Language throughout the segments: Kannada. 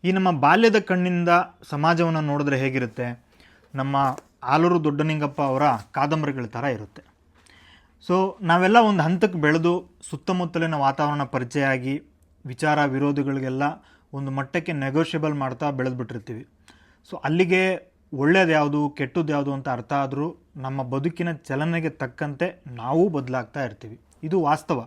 ಈ ನಮ್ಮ ಬಾಲ್ಯದ ಕಣ್ಣಿಂದ ಸಮಾಜವನ್ನು ನೋಡಿದ್ರೆ ಹೇಗಿರುತ್ತೆ? ನಮ್ಮ ಆಲೂರು ದೊಡ್ಡನಿಂಗಪ್ಪ ಅವರ ಕಾದಂಬರಿಗಳ ಥರ ಇರುತ್ತೆ. ಸೊ ನಾವೆಲ್ಲ ಒಂದು ಹಂತಕ್ಕೆ ಬೆಳೆದು ಸುತ್ತಮುತ್ತಲಿನ ವಾತಾವರಣ ಪರಿಚಯ ಆಗಿ ವಿಚಾರ ವಿರೋಧಿಗಳಿಗೆಲ್ಲ ಒಂದು ಮಟ್ಟಕ್ಕೆ ನೆಗೋಷಿಯಬಲ್ ಮಾಡ್ತಾ ಬೆಳೆದ್ಬಿಟ್ಟಿರ್ತೀವಿ. ಸೊ ಅಲ್ಲಿಗೆ ಒಳ್ಳೇದು ಯಾವುದು ಕೆಟ್ಟದ್ದು ಯಾವುದು ಅಂತ ಅರ್ಥ ಆದರೂ ನಮ್ಮ ಬದುಕಿನ ಚಲನೆಗೆ ತಕ್ಕಂತೆ ನಾವು ಬದಲಾಗ್ತಾ ಇರ್ತೀವಿ. ಇದು ವಾಸ್ತವ.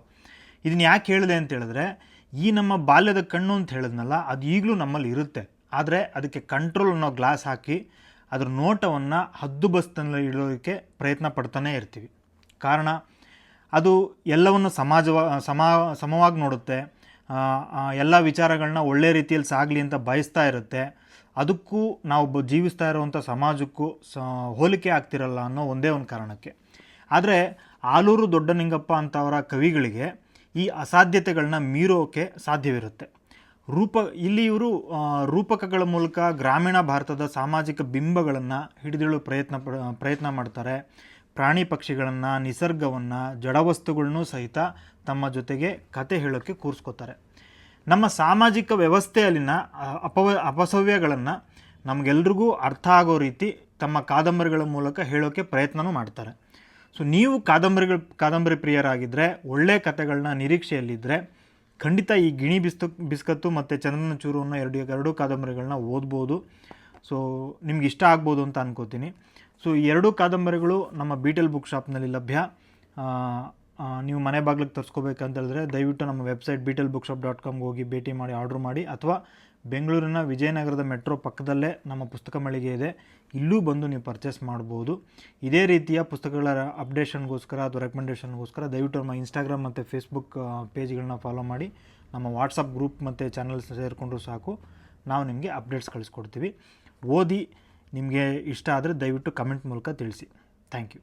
ಇದನ್ನು ಯಾಕೆ ಹೇಳಿದೆ ಅಂತ ಹೇಳಿದ್ರೆ, ಈ ನಮ್ಮ ಬಾಲ್ಯದ ಕಣ್ಣು ಅಂತ ಹೇಳಿದ್ನಲ್ಲ, ಅದು ಈಗಲೂ ನಮ್ಮಲ್ಲಿ ಇರುತ್ತೆ. ಆದರೆ ಅದಕ್ಕೆ ಕಂಟ್ರೋಲ್ ಅನ್ನೋ ಗ್ಲಾಸ್ ಹಾಕಿ ಅದರ ನೋಟವನ್ನು ಹದ್ದುಬಸ್ತಿನಲ್ಲಿ ಇಡೋದಕ್ಕೆ ಪ್ರಯತ್ನ ಪಡ್ತಾನೇ ಇರ್ತೀವಿ. ಕಾರಣ ಅದು ಎಲ್ಲವನ್ನು ಸಮವಾಗಿ ನೋಡುತ್ತೆ. ಎಲ್ಲ ವಿಚಾರಗಳನ್ನ ಒಳ್ಳೆ ರೀತಿಯಲ್ಲಿ ಸಾಗಲಿ ಅಂತ ಬಯಸ್ತಾ ಇರುತ್ತೆ. ಅದಕ್ಕೂ ನಾವು ಜೀವಿಸ್ತಾ ಇರುವಂಥ ಸಮಾಜಕ್ಕೂ ಹೋಲಿಕೆ ಆಗ್ತಿರಲ್ಲ ಅನ್ನೋ ಒಂದೇ ಒಂದು ಕಾರಣಕ್ಕೆ. ಆದರೆ ಆಲೂರು ದೊಡ್ಡನಿಂಗಪ್ಪ ಅಂತವರ ಕವಿಗಳಿಗೆ ಈ ಅಸಾಧ್ಯತೆಗಳನ್ನ ಮೀರೋಕೆ ಸಾಧ್ಯವಿರುತ್ತೆ. ಇಲ್ಲಿ ಇವರು ರೂಪಕಗಳ ಮೂಲಕ ಗ್ರಾಮೀಣ ಭಾರತದ ಸಾಮಾಜಿಕ ಬಿಂಬಗಳನ್ನು ಹಿಡಿದಿಡಲು ಪ್ರಯತ್ನ ಮಾಡ್ತಾರೆ. ಪ್ರಾಣಿ ಪಕ್ಷಿಗಳನ್ನು, ನಿಸರ್ಗವನ್ನು, ಜಡವಸ್ತುಗಳನ್ನೂ ಸಹಿತ ತಮ್ಮ ಜೊತೆಗೆ ಕತೆ ಹೇಳೋಕ್ಕೆ ಕೂರಿಸ್ಕೋತಾರೆ. ನಮ್ಮ ಸಾಮಾಜಿಕ ವ್ಯವಸ್ಥೆಯಲ್ಲಿನ ಅಪಸವ್ಯಗಳನ್ನು ನಮಗೆಲ್ರಿಗೂ ಅರ್ಥ ಆಗೋ ರೀತಿ ತಮ್ಮ ಕಾದಂಬರಿಗಳ ಮೂಲಕ ಹೇಳೋಕ್ಕೆ ಪ್ರಯತ್ನವೂ ಮಾಡ್ತಾರೆ. ಸೊ ನೀವು ಕಾದಂಬರಿ ಪ್ರಿಯರಾಗಿದ್ದರೆ, ಒಳ್ಳೆಯ ಕತೆಗಳನ್ನ ನಿರೀಕ್ಷೆಯಲ್ಲಿದ್ದರೆ ಖಂಡಿತ ಈ ಗಿಣಿ ಬಿಸ್ಕತ್ತು ಮತ್ತು ಚಂದ್ರನ ಚೂರು ಅನ್ನೋ ಎರಡು ಕಾದಂಬರಿಗಳನ್ನ ಓದ್ಬೋದು. ಸೊ ನಿಮ್ಗೆ ಇಷ್ಟ ಆಗ್ಬೋದು ಅಂತ ಅನ್ಕೋತೀನಿ. ಸೊ ಈ ಎರಡೂ ಕಾದಂಬರಿಗಳು ನಮ್ಮ ಬೀಟಲ್ ಬುಕ್ ಶಾಪ್ನಲ್ಲಿ ಲಭ್ಯ. ನೀವು ಮನೆ ಬಾಗಿಲಿಗೆ ತರಿಸ್ಕೋಬೇಕಂತ ಹೇಳಿದ್ರೆ ದಯವಿಟ್ಟು ನಮ್ಮ ವೆಬ್ಸೈಟ್ beetlebookshop.com ಹೋಗಿ ಭೇಟಿ ಮಾಡಿ ಆರ್ಡ್ರ್ ಮಾಡಿ, ಅಥವಾ ಬೆಂಗಳೂರಿನ ವಿಜಯನಗರದ ಮೆಟ್ರೋ ಪಕ್ಕದಲ್ಲೇ ನಮ್ಮ ಪುಸ್ತಕ ಮಳಿಗೆ ಇದೆ, ಇಲ್ಲೂ ಬಂದು ನೀವು ಪರ್ಚೇಸ್ ಮಾಡ್ಬೋದು. ಇದೇ ರೀತಿಯ ಪುಸ್ತಕಗಳ ಅಪ್ಡೇಷನ್ಗೋಸ್ಕರ ಅಥವಾ ರೆಕಮೆಂಡೇಷನ್ಗೋಸ್ಕರ ದಯವಿಟ್ಟು ನಮ್ಮ ಇನ್ಸ್ಟಾಗ್ರಾಮ್ ಮತ್ತು ಫೇಸ್ಬುಕ್ ಪೇಜ್ಗಳನ್ನ ಫಾಲೋ ಮಾಡಿ, ನಮ್ಮ ವಾಟ್ಸಪ್ ಗ್ರೂಪ್ ಮತ್ತು ಚಾನಲ್ಸ್ ಸೇರಿಕೊಂಡ್ರೂ ಸಾಕು, ನಾವು ನಿಮಗೆ ಅಪ್ಡೇಟ್ಸ್ ಕಳಿಸ್ಕೊಡ್ತೀವಿ. ಓದಿ ನಿಮಗೆ ಇಷ್ಟ ಆದರೆ ದಯವಿಟ್ಟು ಕಮೆಂಟ್ ಮೂಲಕ ತಿಳಿಸಿ. Thank you.